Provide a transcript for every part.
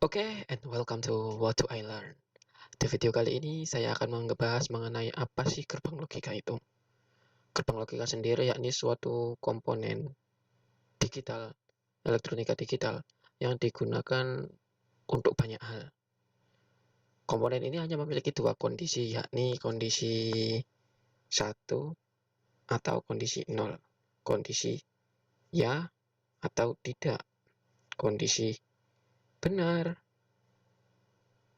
Oke, and welcome to What Do I Learn. Di video kali ini saya akan membahas mengenai apa sih gerbang logika itu. Gerbang logika sendiri yakni suatu komponen digital, elektronika digital yang digunakan untuk banyak hal. Komponen ini hanya memiliki dua kondisi, yakni kondisi satu atau kondisi 0. Kondisi ya atau tidak. Kondisi benar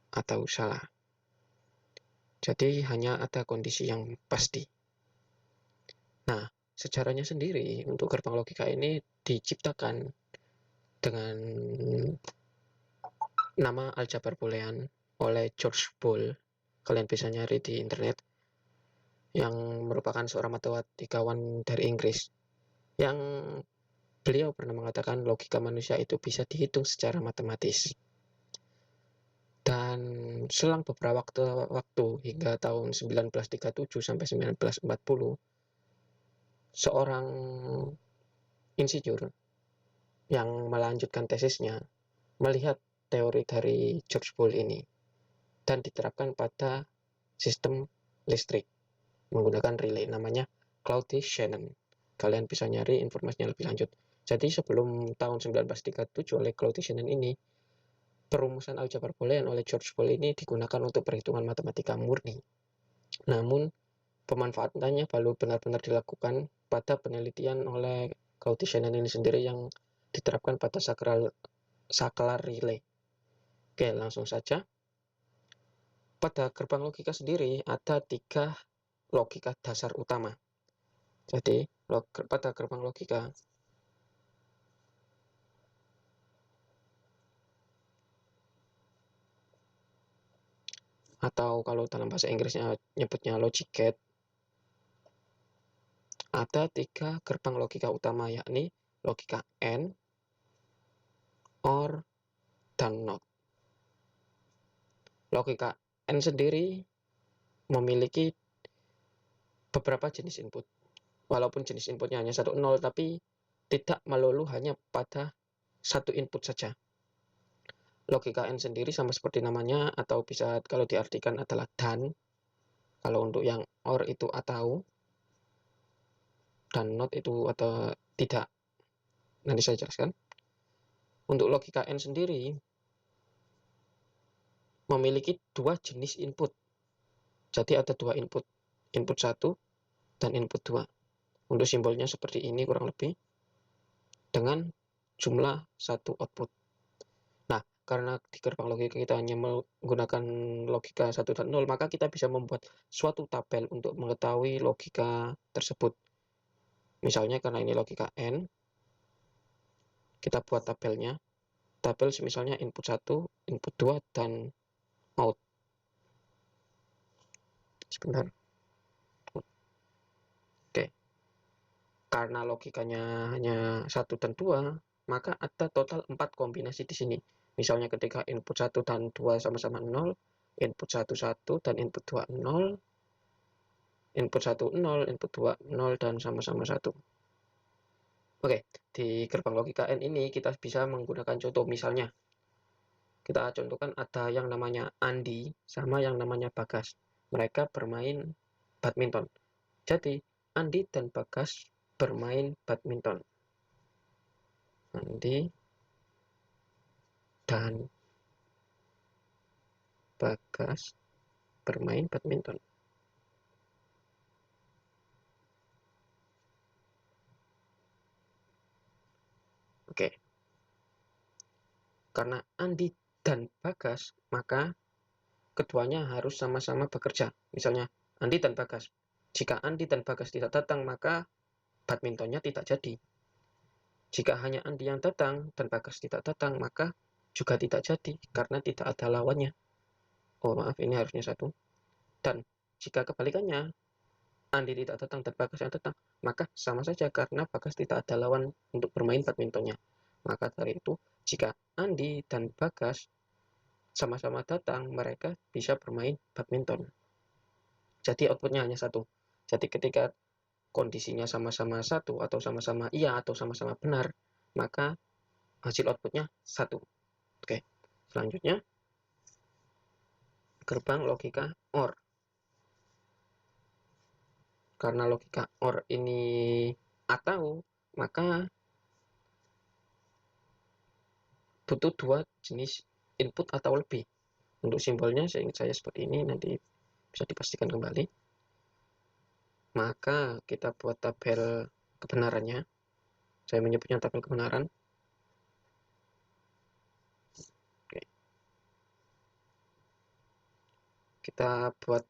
atau salah. Jadi hanya ada kondisi yang pasti. Nah, sejarahnya sendiri untuk gerbang logika ini diciptakan dengan nama aljabar boolean oleh George Boole. Kalian bisa nyari di internet, yang merupakan seorang matematikawan dari Inggris, yang beliau pernah mengatakan logika manusia itu bisa dihitung secara matematis. Dan selang beberapa waktu hingga tahun 1937 sampai 1940, seorang insinyur yang melanjutkan tesisnya melihat teori dari George Boole ini dan diterapkan pada sistem listrik menggunakan relay, namanya Claude-Shannon. Kalian bisa nyari informasinya lebih lanjut. Jadi sebelum tahun 1937 oleh Claude-Shannon ini, perumusan aljabar boolean oleh George Boole ini digunakan untuk perhitungan matematika murni. Namun pemanfaatannya baru benar-benar dilakukan pada penelitian oleh Claude-Shannon ini sendiri yang diterapkan pada saklar relay. Oke, langsung saja. Pada gerbang logika sendiri ada 3 logika dasar utama. Jadi, pada gerbang logika atau kalau dalam bahasa Inggrisnya nyebutnya logic gate, ada 3 gerbang logika utama, yakni logika AND, OR, dan NOT. Logika AND sendiri memiliki beberapa jenis input. Walaupun jenis inputnya hanya 1, 0, tapi tidak melulu hanya pada satu input saja. Logika AND sendiri sama seperti namanya, atau bisa kalau diartikan adalah dan. Kalau untuk yang OR itu atau, dan NOT itu atau tidak. Nanti saya jelaskan. Untuk logika AND sendiri memiliki 2 jenis input. Jadi ada 2 input. Input 1 dan input 2. Untuk simbolnya seperti ini kurang lebih, dengan jumlah 1 output. Nah, karena di gerbang logika kita hanya menggunakan logika 1 dan 0, maka kita bisa membuat suatu tabel untuk mengetahui logika tersebut. Misalnya karena ini logika AND, kita buat tabelnya. Tabel misalnya input 1, input 2, dan out. Sebentar. Oke. Karena logikanya hanya 1 dan 2, maka ada total 4 kombinasi di sini. Misalnya ketika input 1 dan 2 sama-sama 0, input 1 1 dan input 2 0, input 1 0, input 2 0, dan sama-sama 1. Oke, di gerbang logika AND ini kita bisa menggunakan contoh. Misalnya kita contohkan ada yang namanya Andi sama yang namanya Bagas. Mereka bermain badminton. Jadi Andi dan Bagas bermain badminton. Andi dan Bagas bermain badminton. Oke. Karena Andi dan Bagas, maka keduanya harus sama-sama bekerja. Misalnya Andi dan Bagas. Jika Andi dan Bagas tidak datang, maka badmintonnya tidak jadi. Jika hanya Andi yang datang dan Bagas tidak datang, maka juga tidak jadi karena tidak ada lawannya. Oh maaf, ini harusnya 1. Dan jika kebalikannya, Andi tidak datang dan Bagas yang datang, maka sama saja karena Bagas tidak ada lawan untuk bermain badmintonnya. Maka dari itu, jika Andi dan Bagas sama-sama datang, mereka bisa bermain badminton. Jadi outputnya hanya 1. Jadi ketika kondisinya sama-sama 1 atau sama-sama iya atau sama-sama benar, maka hasil outputnya 1. Oke. Selanjutnya, gerbang logika OR. Karena logika OR ini atau, maka butuh dua jenis input atau lebih. Untuk simbolnya seingat saya seperti ini, nanti bisa dipastikan kembali. Maka kita buat tabel kebenarannya. Saya menyebutnya tabel kebenaran. Oke. Kita buat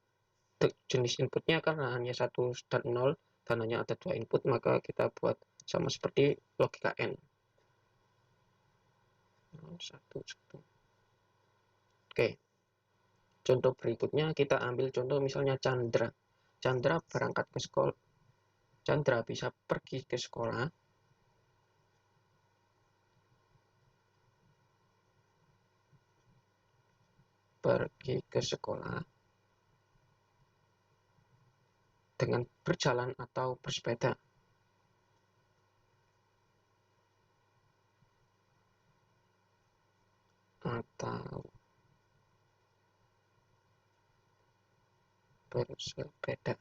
jenis inputnya karena hanya 1 dan 0 dan hanya ada 2 input, maka kita buat sama seperti logika N. 1, 1. Oke. Contoh berikutnya kita ambil contoh misalnya Chandra. Chandra berangkat ke sekolah. Chandra bisa pergi ke sekolah. Pergi ke sekolah dengan berjalan atau bersepeda. Atau bersepeda.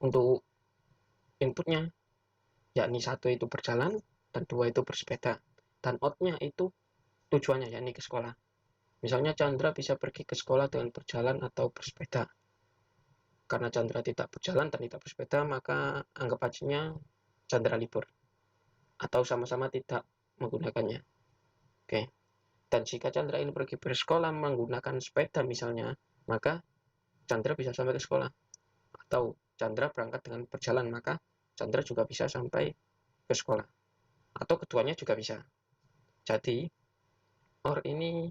Untuk inputnya, yakni 1 itu berjalan dan 2 itu bersepeda. Dan outnya itu tujuannya, yakni ke sekolah. Misalnya Chandra bisa pergi ke sekolah dengan berjalan atau bersepeda. Karena Chandra tidak berjalan dan tidak bersepeda, maka anggap ajanya Chandra libur. Atau sama-sama tidak menggunakannya. Oke. Dan jika Chandra ini pergi bersekolah menggunakan sepeda misalnya, maka Chandra bisa sampai ke sekolah. Atau Chandra berangkat dengan berjalan, maka Chandra juga bisa sampai ke sekolah. Atau keduanya juga bisa. Jadi, OR ini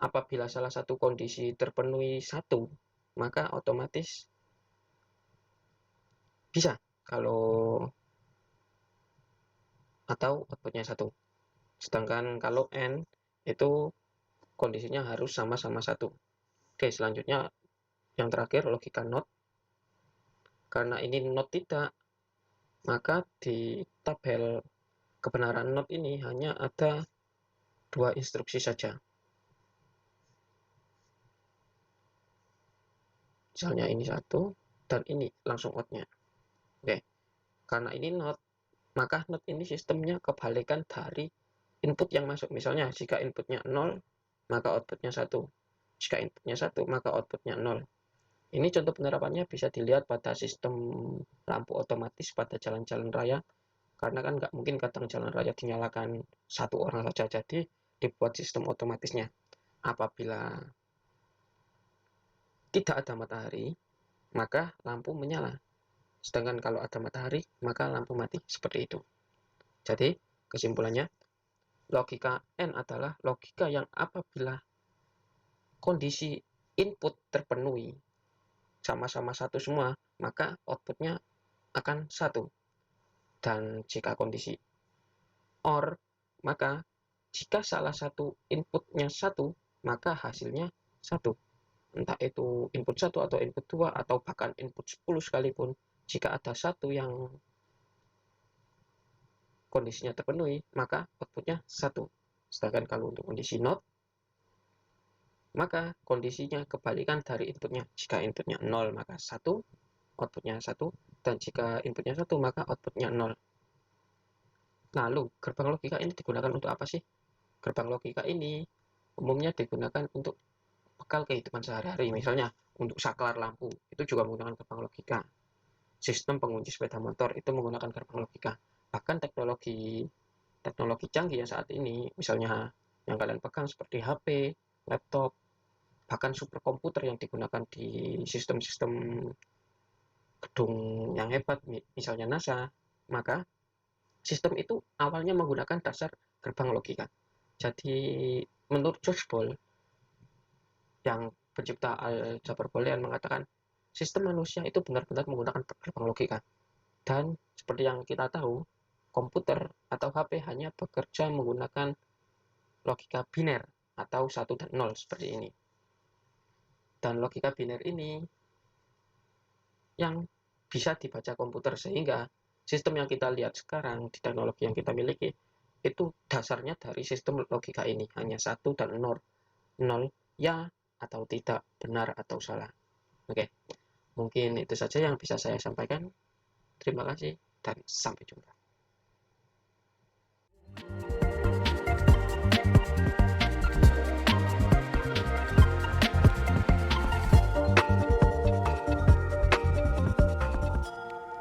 apabila salah satu kondisi terpenuhi 1, maka otomatis bisa kalau atau outputnya 1. Sedangkan kalau N itu kondisinya harus sama-sama 1. Oke, selanjutnya yang terakhir logika NOT. Karena ini NOT tidak, maka di tabel kebenaran NOT ini hanya ada 2 instruksi saja. Misalnya ini 1 dan ini langsung outnya. Oke, karena ini NOT, maka NOT ini sistemnya kebalikan dari input yang masuk. Misalnya jika inputnya 0, maka outputnya 1. Jika inputnya 1, maka outputnya 0. Ini contoh penerapannya bisa dilihat pada sistem lampu otomatis pada jalan-jalan raya. Karena kan nggak mungkin kadang jalan raya dinyalakan 1 orang saja, jadi dibuat sistem otomatisnya. Apabila tidak ada matahari, maka lampu menyala. Sedangkan kalau ada matahari, maka lampu mati. Seperti itu. Jadi, kesimpulannya, logika N adalah logika yang apabila kondisi input terpenuhi sama-sama 1 semua, maka outputnya akan 1. Dan jika kondisi OR, maka jika salah satu inputnya 1, maka hasilnya 1. Entah itu input 1 atau input 2 atau bahkan input 10 sekalipun, jika ada 1 yang kondisinya terpenuhi, maka outputnya 1. Sedangkan kalau untuk kondisi NOT, maka kondisinya kebalikan dari inputnya. Jika inputnya 0, maka 1, outputnya 1, dan jika inputnya 1, maka outputnya 0. Lalu, gerbang logika ini digunakan untuk apa sih? Gerbang logika ini umumnya digunakan untuk bekal kehidupan sehari-hari. Misalnya, untuk saklar lampu, itu juga menggunakan gerbang logika. Sistem pengunci sepeda motor itu menggunakan gerbang logika. Bahkan teknologi canggih yang saat ini, misalnya yang kalian pegang seperti HP, laptop, bahkan superkomputer yang digunakan di sistem-sistem gedung yang hebat, misalnya NASA, maka sistem itu awalnya menggunakan dasar gerbang logika. Jadi, menurut George Boole, yang pencipta aljabar Boolean mengatakan, sistem manusia itu benar-benar menggunakan gerbang logika. Dan seperti yang kita tahu, komputer atau HP hanya bekerja menggunakan logika biner atau 1 dan 0 seperti ini. Dan logika biner ini yang bisa dibaca komputer, sehingga sistem yang kita lihat sekarang di teknologi yang kita miliki itu dasarnya dari sistem logika ini, hanya 1 dan 0. 0 ya atau tidak, benar atau salah. Oke, mungkin itu saja yang bisa saya sampaikan. Terima kasih dan sampai jumpa.